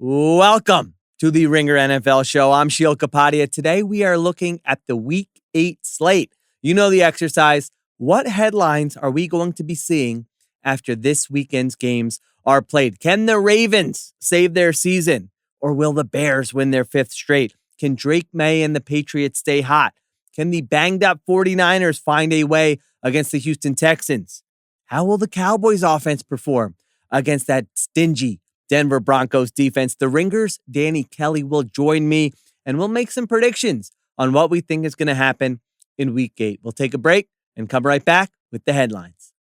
Welcome to the Ringer NFL show. I'm Sheil Kapadia. Today we are looking at the Week 8 slate. You know the exercise. What headlines are we going to be seeing after this weekend's games are played? Can the Ravens save their season? Or will the Bears win their 5th straight? Can Drake Maye and the Patriots stay hot? Can the banged-up 49ers find a way against the Houston Texans? How will the Cowboys offense perform against that stingy Denver Broncos defense? The Ringer's Danny Kelly will join me, and we'll make some predictions on what we think is going to happen in Week 8. We'll take a break and come right back with the headlines.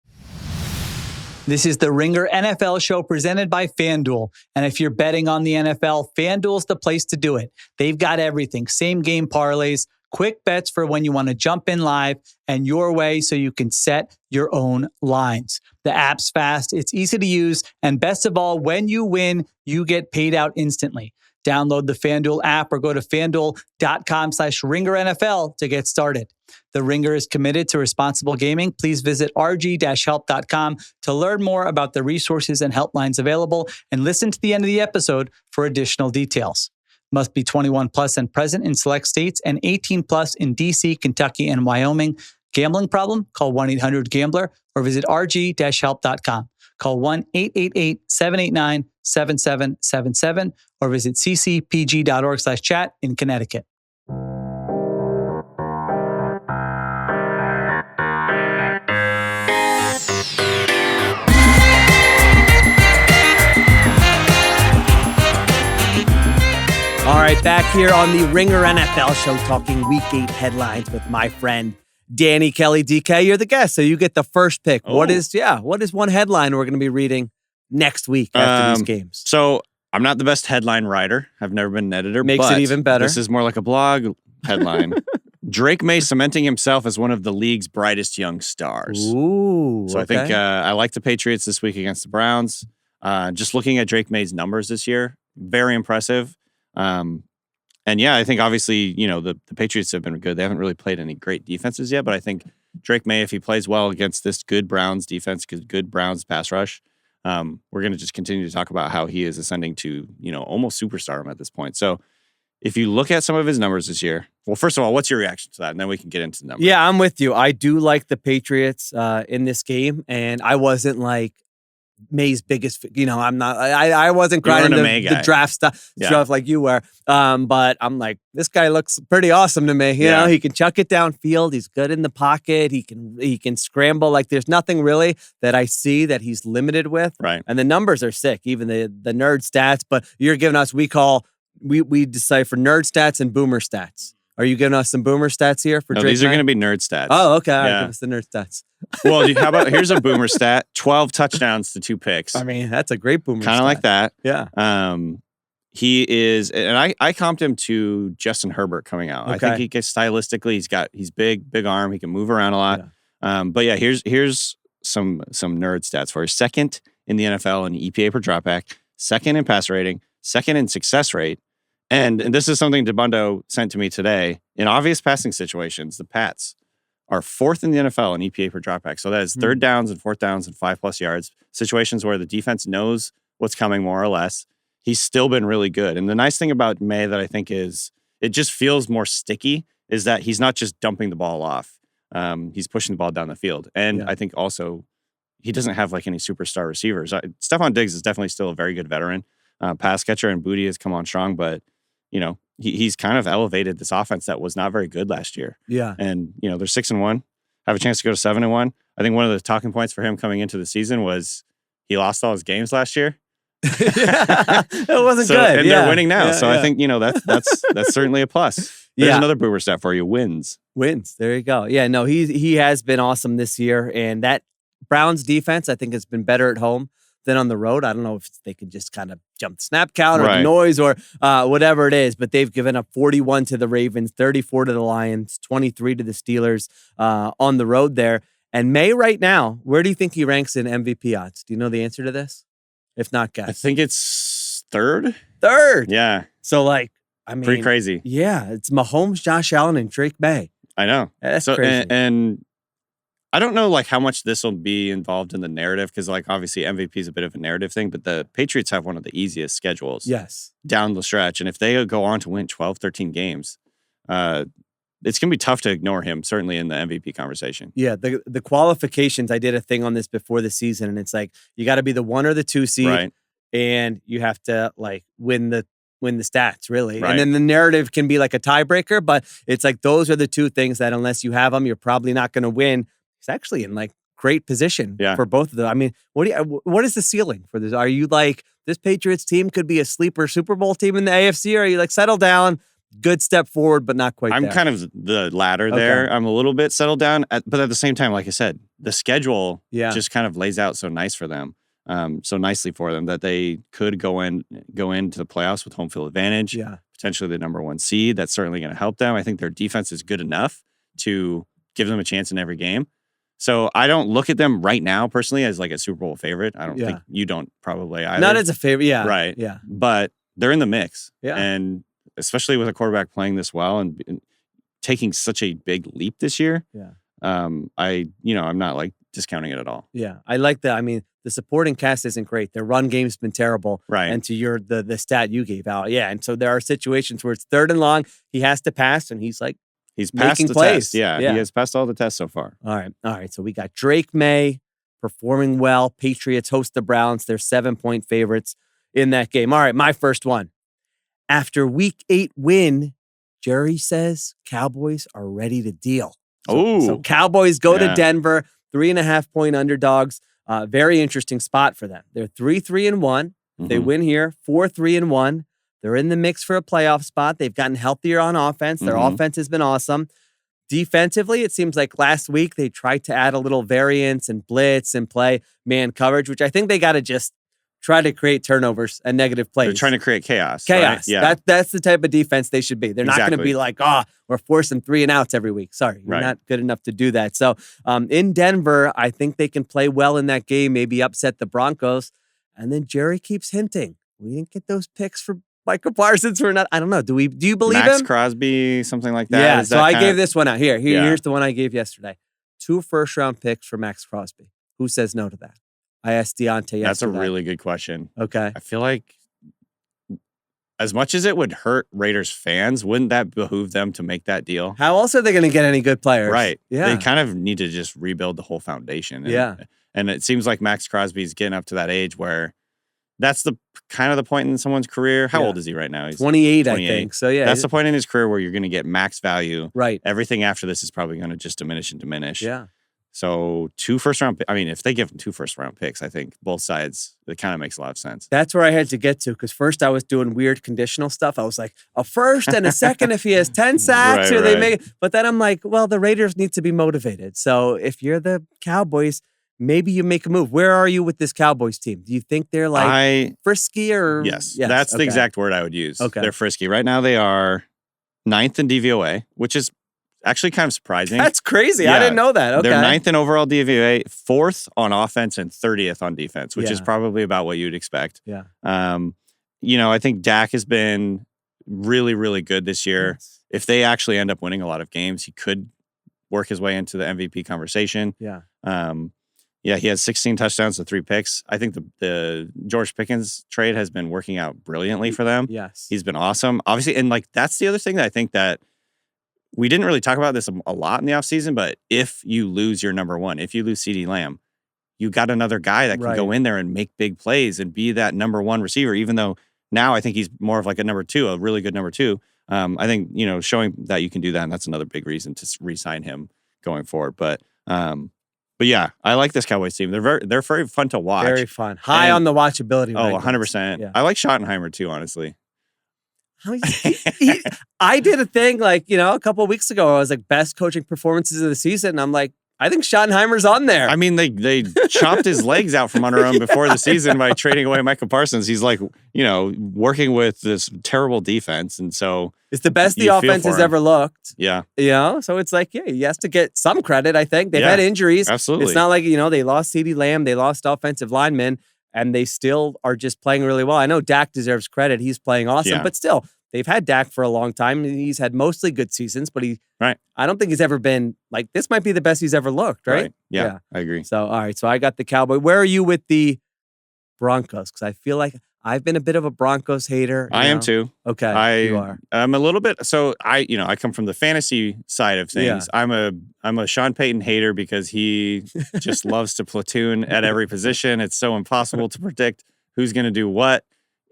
This is the Ringer NFL show presented by FanDuel. And if you're betting on the NFL, FanDuel's the place to do it. They've got everything. Same game parlays, quick bets for when you want to jump in live, and your way so you can set your own lines. The app's fast, it's easy to use, and best of all, when you win, you get paid out instantly. Download the FanDuel app or go to FanDuel.com/RingerNFL to get started. The Ringer is committed to responsible gaming. Please visit rg-help.com to learn more about the resources and helplines available, and listen to the end of the episode for additional details. Must be 21 plus and present in select states and 18 plus in D.C., Kentucky, and Wyoming. Gambling problem? Call 1-800-GAMBLER or visit rg-help.com. Call 1-888-789-7777 or visit ccpg.org/chat in Connecticut. All right, back here on the Ringer NFL show talking Week 8 headlines with my friend Danny Kelly. DK, you're the guest, so you get the first pick. Oh. What is one headline we're going to be reading next week after these games? So I'm not the best headline writer. I've never been an editor. Makes but it even better. This is more like a blog headline. Drake Maye cementing himself as one of the league's brightest young stars. Ooh, so okay. I think I like the Patriots this week against the Browns. Just looking at Drake Maye's numbers this year, very impressive. And yeah, I think obviously, the Patriots have been good. They haven't really played any great defenses yet, but I think Drake Maye, if he plays well against this good Browns defense, good Browns pass rush, we're going to just continue to talk about how he is ascending to, almost superstardom at this point. So if you look at some of his numbers this year, well, first of all, what's your reaction to that? And then we can get into the numbers. Yeah, I'm with you. I do like the Patriots in this game, and I wasn't like Maye's biggest, I'm not, I wasn't crying the draft stuff like you were. But I'm like, this guy looks pretty awesome to me. You know, he can chuck it downfield. He's good in the pocket. He can scramble. Like there's nothing really that I see that he's limited with. Right. And the numbers are sick, even the nerd stats, but you're giving us, we decipher nerd stats and boomer stats. Are you giving us some boomer stats here for Drake These are Maye? going to be nerd stats. Oh, okay. All right, give us the nerd stats. Well, how about, here's a boomer stat, 12 touchdowns to 2 picks. I mean, that's a great boomer Kind of like that. Yeah. He is, and I comped him to Justin Herbert coming out. Okay. I think he gets stylistically, he's big arm. He can move around a lot. Yeah. But yeah, here's some nerd stats for you. Second in the NFL in EPA per dropback, second in pass rating, second in success rate. And this is something DeBundo sent to me today. In obvious passing situations, the Pats are 4th in the NFL in EPA per dropback. So that is 3rd downs and 4th downs and 5+ yards. Situations where the defense knows what's coming more or less. He's still been really good. And the nice thing about Maye that I think is it just feels more sticky is that he's not just dumping the ball off. He's pushing the ball down the field. And I think also he doesn't have like any superstar receivers. Stephon Diggs is definitely still a very good veteran pass catcher, and Booty has come on strong, but he's kind of elevated this offense that was not very good last year. Yeah. And, they're 6-1, have a chance to go to 7-1. I think one of the talking points for him coming into the season was he lost all his games last year. It wasn't good. And they're winning now. I think, that's certainly a plus. There's another boomer stat for you. Wins. There you go. Yeah, no, he has been awesome this year. And that Browns defense, I think, has been better at home than on the road. I don't know if they can just kind of jump the snap count or the noise or whatever it is, but they've given up 41 to the Ravens, 34 to the Lions, 23 to the Steelers on the road there. And Maye right now, where do you think he ranks in MVP odds? Do you know the answer to this? If not, guys. I think it's third. Yeah. So I mean. Pretty crazy. Yeah. It's Mahomes, Josh Allen, and Drake Maye. I know. That's crazy. And I don't know like how much this will be involved in the narrative because like obviously MVP is a bit of a narrative thing, but the Patriots have one of the easiest schedules down the stretch. And if they go on to win 12, 13 games, it's going to be tough to ignore him, certainly in the MVP conversation. Yeah, the qualifications, I did a thing on this before the season, and it's like you got to be the 1 or the 2 seed, Right. and you have to like win the stats, really. Right. And then the narrative can be like a tiebreaker, but it's like those are the 2 things that unless you have them, you're probably not going to win. It's actually in like great position for both of them. I mean, what is the ceiling for this? Are you like this Patriots team could be a sleeper Super Bowl team in the AFC, or are you like settle down? Good step forward, but not quite I'm there. kind of the latter there. I'm a little bit settled down, but at the same time, like I said, the schedule just kind of lays out so nice for them, so nicely for them that they could go into the playoffs with home field advantage, potentially the number 1 seed. That's certainly going to help them. I think their defense is good enough to give them a chance in every game. So I don't look at them right now personally as like a Super Bowl favorite. I don't think you don't probably either. Not as a favorite, right? Yeah, but they're in the mix, yeah, and especially with a quarterback playing this well and taking such a big leap this year. Yeah. I'm not like discounting it at all. Yeah. I like that. I mean, the supporting cast isn't great. Their run game's been terrible. Right. And to the stat you gave out. Yeah. And so there are situations where it's 3rd and long, he has to pass, and he's passed the plays. test. Yeah. He has passed all the tests so far. All right. So we got Drake Maye performing well. Patriots host the Browns. They're 7-point favorites in that game. All right. My first one. After week 8 win, Jerry says Cowboys are ready to deal. So Cowboys go to Denver, 3.5-point underdogs. Very interesting spot for them. They're 3-3-1. They win here, 4-3-1. They're in the mix for a playoff spot. They've gotten healthier on offense. Their offense has been awesome. Defensively, it seems like last week they tried to add a little variance and blitz and play man coverage, which I think they got to just try to create turnovers and negative plays. They're trying to create chaos. Chaos. Right? Yeah. That's the type of defense they should be. They're not going to be like, we're forcing 3 and outs every week. Sorry, you're not good enough to do that. So in Denver, I think they can play well in that game, maybe upset the Broncos. And then Jerry keeps hinting, we didn't get those picks for Michael Parsons. We're not, I don't know. Do you believe Max him? Crosby, something like that? Yeah, so I gave this one out. Here's the one I gave yesterday. 2 first-round picks for Max Crosby. Who says no to that? I asked Deontay yesterday. That's a really good question. Okay. I feel like as much as it would hurt Raiders fans, wouldn't that behoove them to make that deal? How else are they going to get any good players? Right. Yeah. They kind of need to just rebuild the whole foundation. And it seems like Max Crosby's getting up to that age where that's the kind of the point in someone's career. How old is he right now? He's 28, I think. So, yeah. That's the point in his career where you're going to get max value. Right. Everything after this is probably going to just diminish and diminish. Yeah. So 2 first-round I mean, if they give him 2 first-round picks, I think both sides, it kind of makes a lot of sense. That's where I had to get to, because first I was doing weird conditional stuff. I was like, a first and a second if he has 10 sacks, or they make it. But then I'm like, well, the Raiders need to be motivated. So if you're the Cowboys, maybe you make a move. Where are you with this Cowboys team? Do you think they're like frisky or? Yes, that's the exact word I would use. Okay. They're frisky. Right now they are 9th in DVOA, which is actually kind of surprising. That's crazy. I didn't know that. Okay. They're 9th in overall DVOA, 4th on offense, and 30th on defense, which is probably about what you'd expect. Yeah. I think Dak has been really, really good this year. Yes. If they actually end up winning a lot of games, he could work his way into the MVP conversation. Yeah. He has 16 touchdowns to 3 picks. I think the George Pickens trade has been working out brilliantly for them. Yes. He's been awesome. Obviously, and that's the other thing that I think that we didn't really talk about this a lot in the offseason, but if you lose your number 1, if you lose CeeDee Lamb, you got another guy that can go in there and make big plays and be that number 1 receiver, even though now I think he's more of like a number 2, a really good number 2. I think, showing that you can do that, and that's another big reason to re-sign him going forward. But yeah, I like this Cowboys team. They're very fun to watch. Very fun. High on the watchability. Oh, 100%. Yeah. I like Schottenheimer too, honestly. I did a thing a couple of weeks ago. I was like, best coaching performances of the season. And I'm like, I think Schottenheimer's on there. I mean, they chopped his legs out from under him before the season by trading away Michael Parsons. He's working with this terrible defense. And so it's the best the offense has ever looked. Yeah. So it's like, he has to get some credit, I think. They've had injuries. Absolutely. It's not like, they lost CeeDee Lamb, they lost offensive linemen, and they still are just playing really well. I know Dak deserves credit. He's playing awesome, but still, they've had Dak for a long time. He's had mostly good seasons, but I don't think he's ever been like, this might be the best he's ever looked, right? Yeah, I agree. So, all right. So I got the Cowboy. Where are you with the Broncos? Because I feel like I've been a bit of a Broncos hater. I am too. Okay, you are. I'm a little bit. So I come from the fantasy side of things. Yeah. I'm a Sean Payton hater because he just loves to platoon at every position. It's so impossible to predict who's going to do what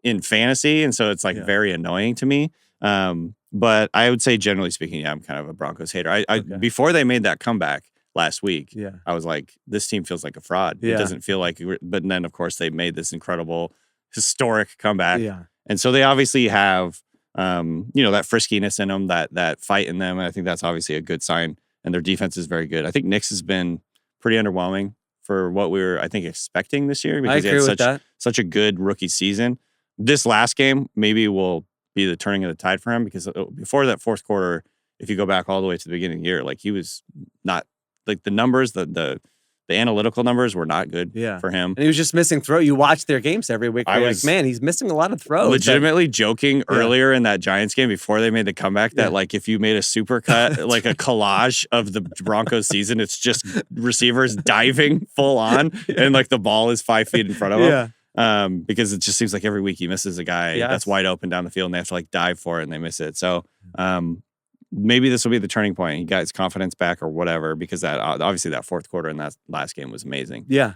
in fantasy, and so it's like very annoying to me. But I would say, generally speaking, I'm kind of a Broncos hater. Before they made that comeback last week, I was like, this team feels like a fraud. It doesn't feel like. But then, of course, they made this incredible, historic comeback. And so they obviously have, that friskiness in them, that fight in them. And I think that's obviously a good sign. And their defense is very good. I think Nick's has been pretty underwhelming for what we were, I think, expecting this year because he had such a good rookie season. This last game maybe will be the turning of the tide for him because before that fourth quarter, if you go back all the way to the beginning of the year, like he was not like the numbers, the analytical numbers were not good for him. And he was just missing throw. You watch their games every week. I was like, man, he's missing a lot of throws. Legitimately joking earlier in that Giants game before they made the comeback that like if you made a super cut, like a collage of the Broncos season, it's just receivers diving full on and like the ball is 5 feet in front of him. Because it just seems like every week he misses a guy that's wide open down the field and they have to like dive for it and they miss it. So maybe this will be the turning point. He got his confidence back or whatever, because that obviously that fourth quarter in that last game was amazing. Yeah.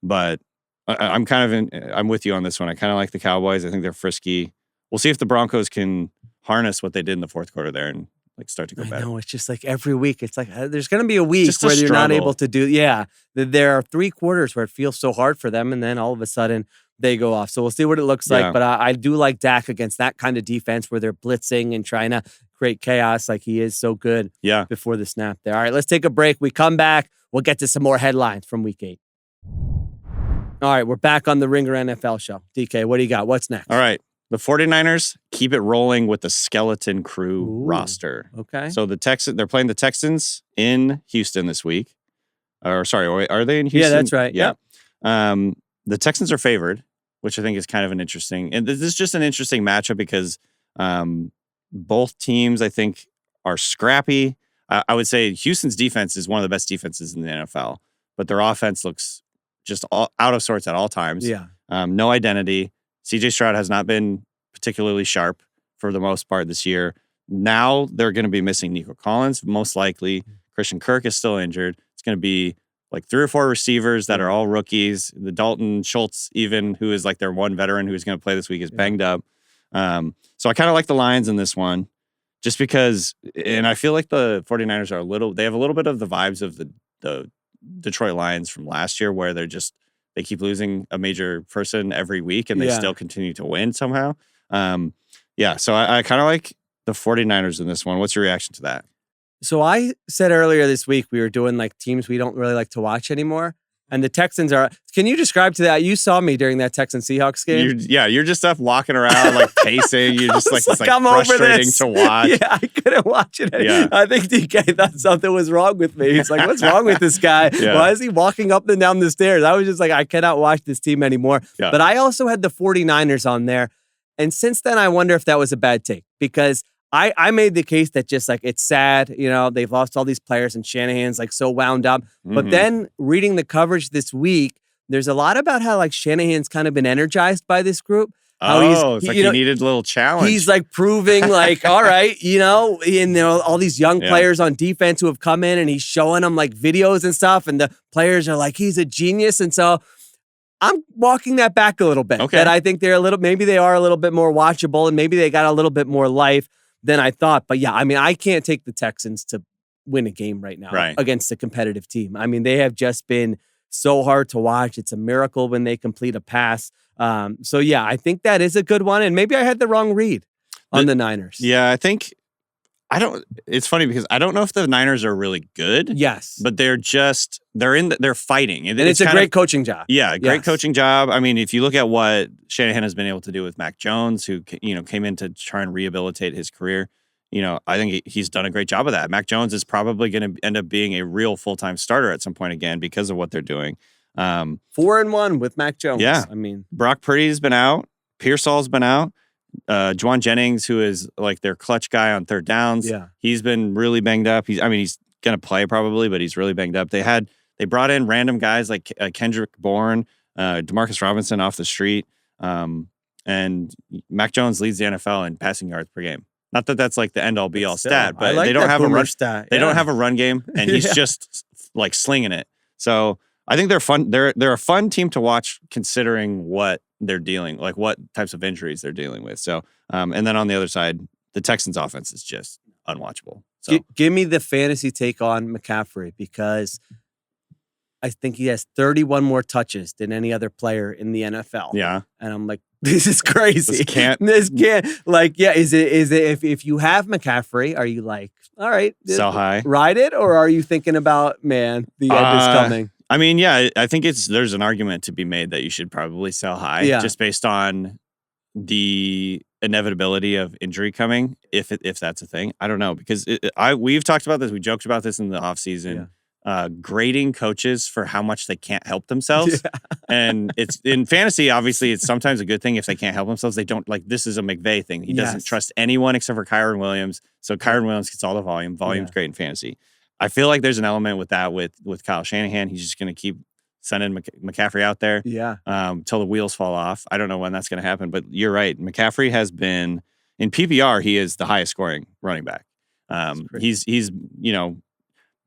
But I'm I'm with you on this one. I kind of like the Cowboys. I think they're frisky. We'll see if the Broncos can harness what they did in the fourth quarter there and like start to go better. No, it's just like every week. It's like there's going to be a week where you're not able to do. Yeah. There are 3 quarters where it feels so hard for them. And then all of a sudden they go off. So we'll see what it looks like. But I do like Dak against that kind of defense where they're blitzing and trying to create chaos like he is so good before the snap there. All right, let's take a break. We come back. We'll get to some more headlines from week 8. All right, we're back on the Ringer NFL show. DK, what do you got? What's next? All right. The 49ers keep it rolling with the skeleton crew roster. Okay. So they're playing the Texans in Houston this week. Or sorry, are they in Houston? Yeah, that's right. Yeah. The Texans are favored, which I think is kind of an interesting, and this is just an interesting matchup because both teams, I think, are scrappy. I would say Houston's defense is one of the best defenses in the NFL, but their offense looks just out of sorts at all times. Yeah. No identity. CJ Stroud has not been particularly sharp for the most part this year. Now they're going to be missing Nico Collins, most likely. Christian Kirk is still injured. It's going to be like 3 or 4 receivers that are all rookies. The Dalton Schultz, even, who is like their one veteran who's going to play this week, is banged up. So I kind of like the Lions in this one just because, and I feel like the 49ers are they have a little bit of the vibes of the Detroit Lions from last year where they keep losing a major person every week and they still continue to win somehow. So I kind of like the 49ers in this one. What's your reaction to that? So I said earlier this week we were doing like teams we don't really like to watch anymore. And the Texans are, can you describe to that? You saw me during that Texans Seahawks game. You're just up walking around, like pacing. You're just like, it's like I'm frustrating to watch. Yeah, I couldn't watch it. Yeah. I think DK thought something was wrong with me. He's like, what's wrong with this guy? Why is he walking up and down the stairs? I was just like, I cannot watch this team anymore. Yeah. But I also had the 49ers on there. And since then, I wonder if that was a bad take because I made the case that just like it's sad, they've lost all these players and Shanahan's like so wound up. Mm-hmm. But then reading the coverage this week, there's a lot about how like Shanahan's kind of been energized by this group. It's like he needed a little challenge. He's like proving like, all right, and all these young players on defense who have come in and he's showing them like videos and stuff. And the players are like, he's a genius. And so I'm walking that back a little bit. Okay. That I think maybe they are a little bit more watchable and maybe they got a little bit more life than I thought. But yeah, I mean, I can't take the Texans to win a game right now against a competitive team. I mean, they have just been so hard to watch. It's a miracle when they complete a pass. So yeah, I think that is a good one. And maybe I had the wrong read on the Niners. Yeah, it's funny because I don't know if the Niners are really good. Yes. But they're fighting. And it's a great coaching job. Yeah, great coaching job. I mean, if you look at what Shanahan has been able to do with Mac Jones, who, came in to try and rehabilitate his career, I think he's done a great job of that. Mac Jones is probably going to end up being a real full-time starter at some point again because of what they're doing. 4-1 with Mac Jones. Yeah. I mean, Brock Purdy's been out. Pearsall's been out. Juwan Jennings, who is like their clutch guy on third downs. Yeah. He's been really banged up. He's going to play probably, but he's really banged up. They brought in random guys like Kendrick Bourne, Demarcus Robinson off the street. And Mac Jones leads the NFL in passing yards per game. Not that that's like the end all be all stat, but they don't have a run stat. They don't have a run game, and he's just like slinging it. So I think they're fun. They're a fun team to watch, considering what they're dealing, like what types of injuries they're dealing with. So, and then on the other side, the Texans' offense is just unwatchable. So give me the fantasy take on McCaffrey, because I think he has 31 more touches than any other player in the NFL. Yeah, and I'm like, this is crazy. This can't. Like, yeah. Is it if you have McCaffrey, are you like, all right, sell high, ride it, or are you thinking about, man, the end is coming? I mean, yeah, I think there's an argument to be made that you should probably sell high, just based on the inevitability of injury coming, if that's a thing. I don't know, because we've talked about this. We joked about this in the offseason. Yeah. Grading coaches for how much they can't help themselves. Yeah. And it's in fantasy, obviously, it's sometimes a good thing if they can't help themselves. They don't, like, this is a McVay thing. He doesn't trust anyone except for Kyren Williams. So Kyren Williams gets all the volume. Volume's great in fantasy. I feel like there's an element with that with Kyle Shanahan. He's just going to keep sending McCaffrey out there till the wheels fall off. I don't know when that's going to happen, but you're right. McCaffrey has been, in PPR, he is the highest scoring running back. He's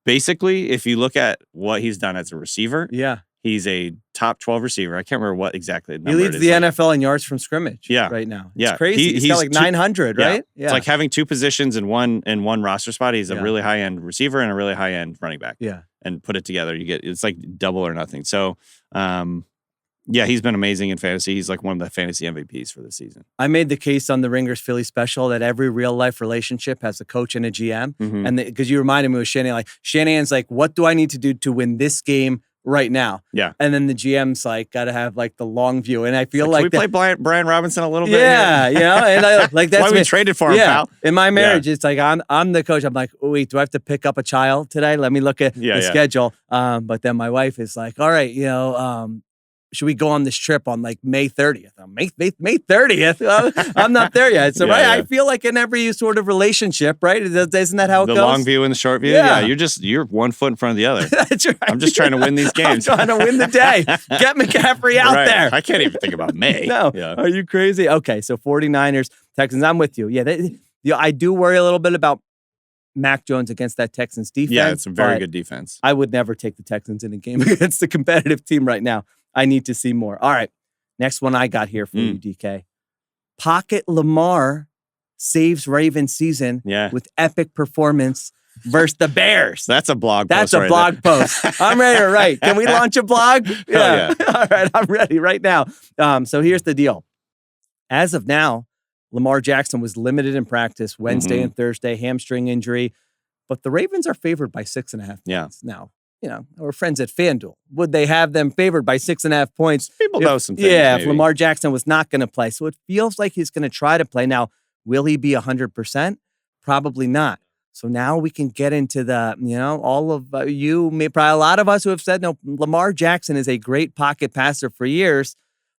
basically, if you look at what he's done as a receiver, he's a top 12 receiver. I can't remember what exactly the number he leads the NFL in yards from scrimmage right now. It's crazy. He's got like 900, right? Yeah. It's like having two positions in one roster spot. He's a really high-end receiver and a really high-end running back. Yeah. And put it together, it's like double or nothing. So, he's been amazing in fantasy. He's like one of the fantasy MVPs for this season. I made the case on the Ringers Philly special that every real life relationship has a coach and a GM. Mm-hmm. And because you reminded me of Shanahan, like Shanahan's like, what do I need to do to win this game right now? Yeah. And then the GM's like, got to have like the long view. And I feel like can we play Brian Robinson a little bit? Yeah. And I like that's why we traded for him, pal. In my marriage, it's like I'm the coach. I'm like, oh, wait, do I have to pick up a child today? Let me look at the schedule. But then my wife is like, all right, should we go on this trip on like May 30th? May 30th? I'm not there yet. So I feel like in every sort of relationship, right? Isn't that how it goes? The long view and the short view? Yeah. You're one foot in front of the other. That's right. I'm just trying to win these games. I'm trying to win the day. Get McCaffrey out there. I can't even think about May. No. Yeah. Are you crazy? Okay, so 49ers, Texans, I'm with you. Yeah, I do worry a little bit about Mac Jones against that Texans defense. Yeah, it's a very good defense. I would never take the Texans in a game against a competitive team right now. I need to see more. All right. Next one I got here for you, DK. Pocket Lamar saves Ravens season with epic performance versus the Bears. That's a blog post. That's a blog post. I'm ready to write. Can we launch a blog? Yeah. All right. I'm ready right now. So here's the deal. As of now, Lamar Jackson was limited in practice Wednesday and Thursday, hamstring injury. But the Ravens are favored by 6.5 points now. Our friends at FanDuel, would they have them favored by 6.5 points? People know some things. Yeah, if Lamar Jackson was not going to play. So it feels like he's going to try to play. Now, will he be 100%? Probably not. So now we can get into the, all of probably a lot of us who have said, no, Lamar Jackson is a great pocket passer for years.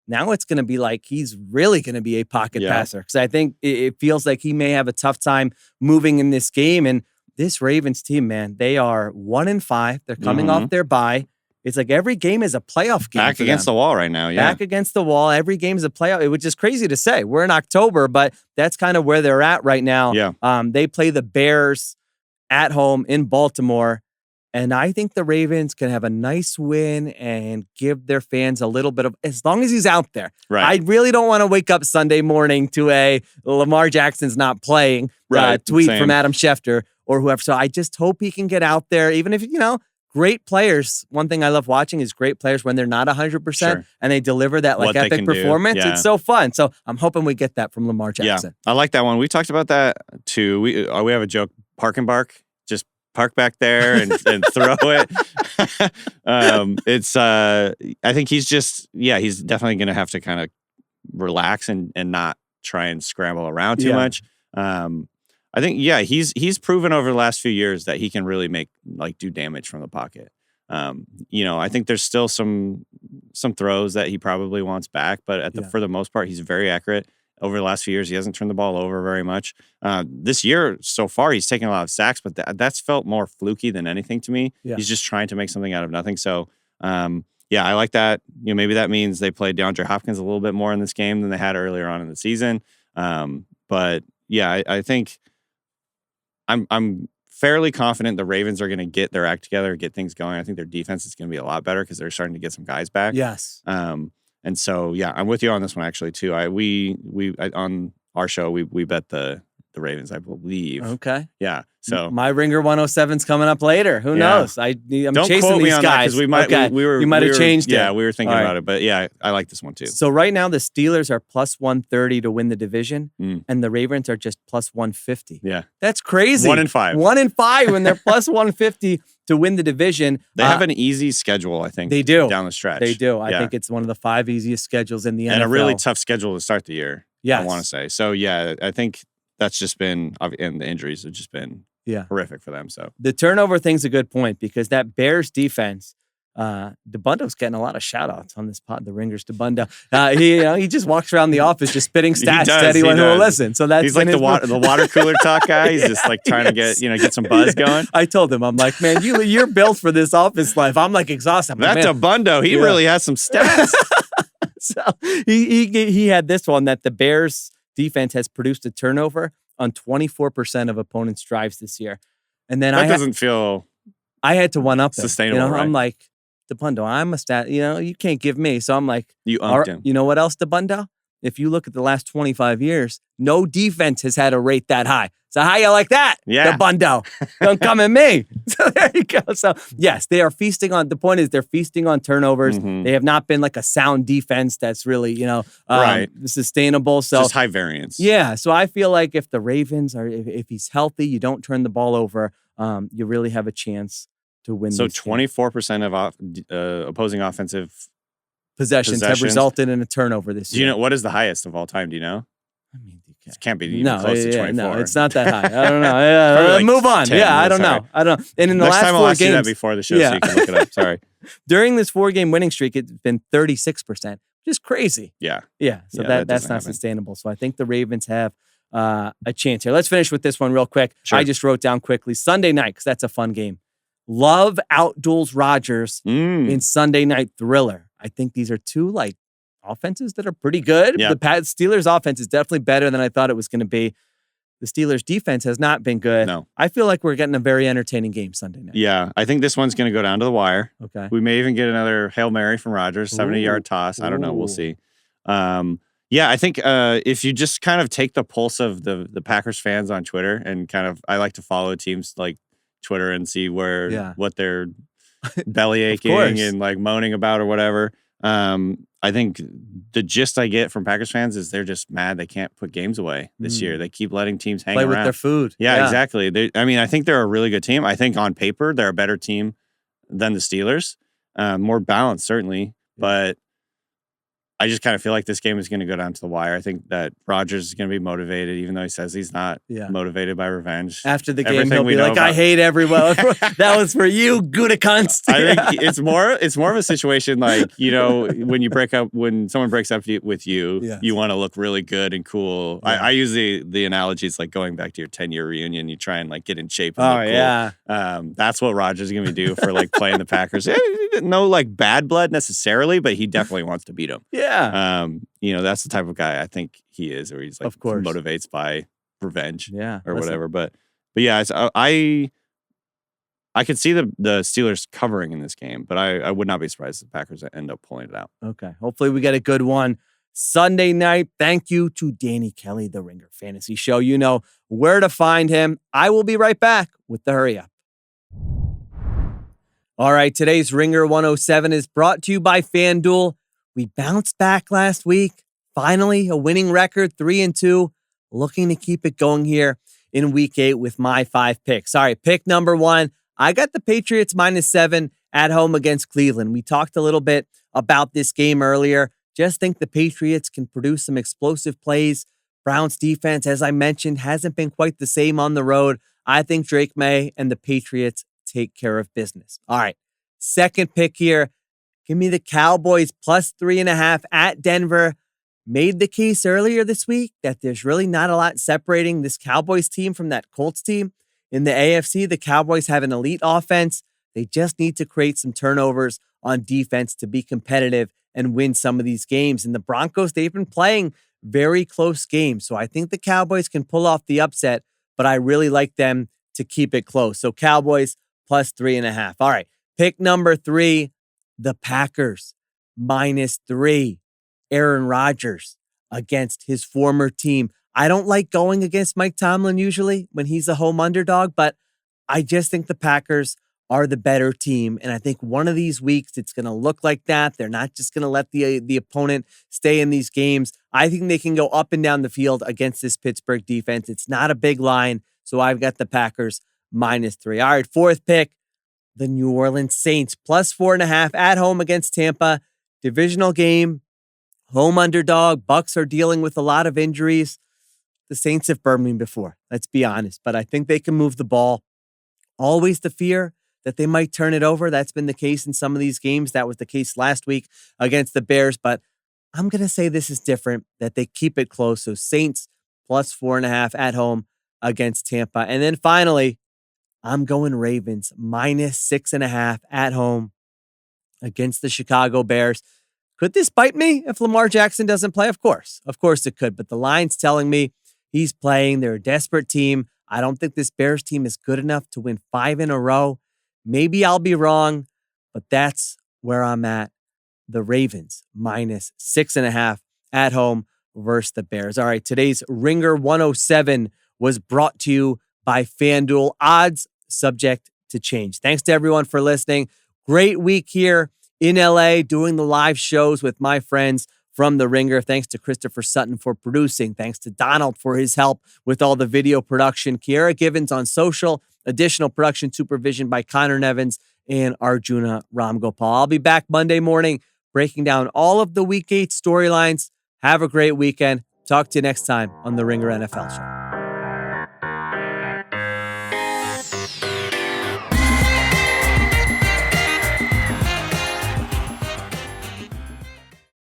Now it's going to be like he's really going to be a pocket passer. Because I think it feels like he may have a tough time moving in this game. And this Ravens team, man, they are 1-5. They're coming off their bye. It's like every game is a playoff game. Back against the wall right now, Back against the wall. Every game is a playoff, which is crazy to say. We're in October, but that's kind of where they're at right now. Yeah. They play the Bears at home in Baltimore. And I think the Ravens can have a nice win and give their fans a little bit of, as long as he's out there. Right. I really don't want to wake up Sunday morning to a Lamar Jackson's not playing tweet from Adam Schefter or whoever. So I just hope he can get out there, even if, great players. One thing I love watching is great players when they're not 100% and they deliver that like epic performance. It's so fun. So I'm hoping we get that from Lamar Jackson. Yeah, I like that one. We talked about that too. We have a joke, park and bark. Just park back there and throw it. I think he's definitely going to have to kind of relax and not try and scramble around too much. I think, he's proven over the last few years that he can really do damage from the pocket. I think there's still some throws that he probably wants back, but for the most part, he's very accurate. over the last few years. He hasn't turned the ball over very much. This year so far, he's taken a lot of sacks, but that's felt more fluky than anything to me. Yeah. He's just trying to make something out of nothing. So, I like that. Maybe that means they played DeAndre Hopkins a little bit more in this game than they had earlier on in the season. But yeah, I think I'm fairly confident the Ravens are going to get their act together, get things going. I think their defense is going to be a lot better because they're starting to get some guys back. Yes. And so, yeah, I'm with you on this one actually too. We on our show we bet the Ravens, I believe. Okay. Yeah. So my Ringer 107's coming up later. Who knows? I'm Don't chasing quote me these on guys. Because we might we might have changed it. Yeah, we were thinking about it, but yeah, I like this one too. So right now the Steelers are plus 130 to win the division, and the Ravens are just plus 150. Yeah, that's crazy. 1-5. 1-5 when they're plus 150 to win the division. They have an easy schedule, I think. They do down the stretch. They do. I think it's one of the 5 easiest schedules in the NFL, and a really tough schedule to start the year. Yeah, I want to say. So yeah, I think that's just been, and the injuries have just been horrific for them. So the turnover thing's a good point because that Bears defense, DeBundo's getting a lot of shout outs on this pod, the Ringers DeBundo. He just walks around the office just spitting stats to anyone who will listen. So that's he's like the water cooler talk guy. He's just like trying to get some buzz going. I told him, I'm like, man, you're built for this office life. I'm like exhausted. That DeBundo, he really has some stats. So he had this one that the Bears defense has produced a turnover on 24% of opponents' drives this year. And then that doesn't feel I had to one up sustainable. Right? I'm like, DeBundo, I'm a stat, you can't give me. So I'm like, you umped him. You know what else, DeBundo? If you look at the last 25 years, no defense has had a rate that high. So how you like that? Yeah. DeBundo. Don't come at me. So there you go. So yes, they are feasting on, the point is they're feasting on turnovers. Mm-hmm. They have not been like a sound defense that's really, sustainable. So just high variance. Yeah. So I feel like if the Ravens are, if he's healthy, you don't turn the ball over, you really have a chance to win. So 24% of opposing offensive possessions have resulted in a turnover this year. Do you know what is the highest of all time? Do you know? I mean, it can't be even close to 24. No, it's not that high. I don't know. Move on. Yeah, I don't know. And in the last 4 games, I'll ask you that before the show so you can look it up. Sorry. During this 4-game winning streak, it's been 36%, which is crazy. Yeah. Yeah. So that's not sustainable. So I think the Ravens have a chance here. Let's finish with this one real quick. Sure. I just wrote down quickly Sunday night because that's a fun game. Love outduels Rodgers in Sunday Night Thriller. I think these are two offenses that are pretty good. Yeah. The Steelers offense is definitely better than I thought it was going to be. The Steelers defense has not been good. No. I feel like we're getting a very entertaining game Sunday night. Yeah, I think this one's going to go down to the wire. Okay. We may even get another Hail Mary from Rodgers, 70-yard toss. I don't know. We'll see. I think if you just kind of take the pulse of the Packers fans on Twitter and I like to follow teams like Twitter and see what they're belly aching and moaning about or whatever. I think the gist I get from Packers fans is they're just mad they can't put games away this year. They keep letting teams hang around. Play with their food. Yeah, exactly. I think they're a really good team. I think on paper they're a better team than the Steelers. More balanced, certainly. But I just kind of feel like this game is going to go down to the wire. I think that Rodgers is going to be motivated, even though he says he's not motivated by revenge. After the game, he'll be like, I hate everyone. That was for you, Gutekunst. I think it's more of a situation when someone breaks up with you, you want to look really good and cool. Yeah. I use the analogy, it's like going back to your 10-year reunion. You try and get in shape and look cool. That's what Rodgers is going to do for playing the Packers. No bad blood necessarily, but he definitely wants to beat them. Yeah. That's the type of guy I think he is, where he's of course motivates by revenge, or whatever. But yeah, I could see the Steelers covering in this game, but I would not be surprised if the Packers end up pulling it out. Okay, hopefully we get a good one Sunday night. Thank you to Danny Kelly, the Ringer Fantasy Show. You know where to find him. I will be right back with the hurry up. All right, today's Ringer 107 is brought to you by FanDuel. We bounced back last week. Finally, a winning record, 3-2. Looking to keep it going here in week 8 with my 5 picks. All right, pick number 1. I got the Patriots -7 at home against Cleveland. We talked a little bit about this game earlier. Just think the Patriots can produce some explosive plays. Browns defense, as I mentioned, hasn't been quite the same on the road. I think Drake Maye and the Patriots take care of business. All right, second pick here. Give me the Cowboys +3.5 at Denver. made the case earlier this week that there's really not a lot separating this Cowboys team from that Colts team. In the AFC, the Cowboys have an elite offense. They just need to create some turnovers on defense to be competitive and win some of these games. And the Broncos, they've been playing very close games. So I think the Cowboys can pull off the upset, but I really like them to keep it close. So Cowboys plus 3.5. All right. Pick number 3, the Packers -3. Aaron Rodgers against his former team. I don't like going against Mike Tomlin usually when he's a home underdog, but I just think the Packers are the better team. And I think one of these weeks it's going to look like that. They're not just going to let the opponent stay in these games. I think they can go up and down the field against this Pittsburgh defense. It's not a big line, so I've got the Packers -3. All right, 4th pick, the New Orleans Saints plus 4.5 at home against Tampa. Divisional game, home underdog. Bucks are dealing with a lot of injuries. The Saints have burned me before, let's be honest, but I think they can move the ball. Always the fear that they might turn it over. That's been the case in some of these games. That was the case last week against the Bears, but I'm going to say this is different, that they keep it close. So Saints plus 4.5 at home against Tampa. And then finally, I'm going Ravens -6.5 at home against the Chicago Bears. Could this bite me if Lamar Jackson doesn't play? Of course it could. But the line's telling me he's playing. They're a desperate team. I don't think this Bears team is good enough to win 5 in a row. Maybe I'll be wrong, but that's where I'm at. The Ravens -6.5 at home versus the Bears. All right, today's Ringer 107 was brought to you by FanDuel. Odds subject to change. Thanks to everyone for listening. Great week here in LA doing the live shows with my friends from The Ringer. Thanks to Christopher Sutton for producing. Thanks to Donald for his help with all the video production. Kiera Givens on social. Additional production supervision by Conor Nevins and Arjuna Ramgopowell. I'll be back Monday morning breaking down all of the Week 8 storylines. Have a great weekend. Talk to you next time on The Ringer NFL Show.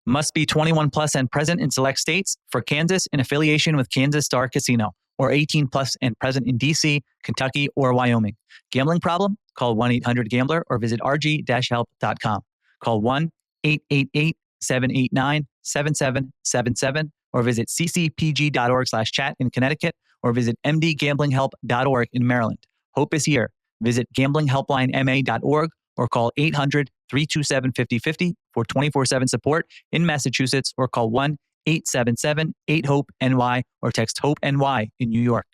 Must be 21 plus and present in select states. For Kansas, in affiliation with Kansas Star Casino, or 18 plus and present in D.C., Kentucky, or Wyoming. Gambling problem? Call 1-800-GAMBLER or visit rg-help.com. Call 1-888-789-7777 or visit ccpg.org/chat in Connecticut or visit mdgamblinghelp.org in Maryland. Hope is here. Visit gamblinghelplinema.org or call 800-327-5050 for 24/7 support in Massachusetts or call 1-877-8-HOPE-NY or text HOPE-NY in New York.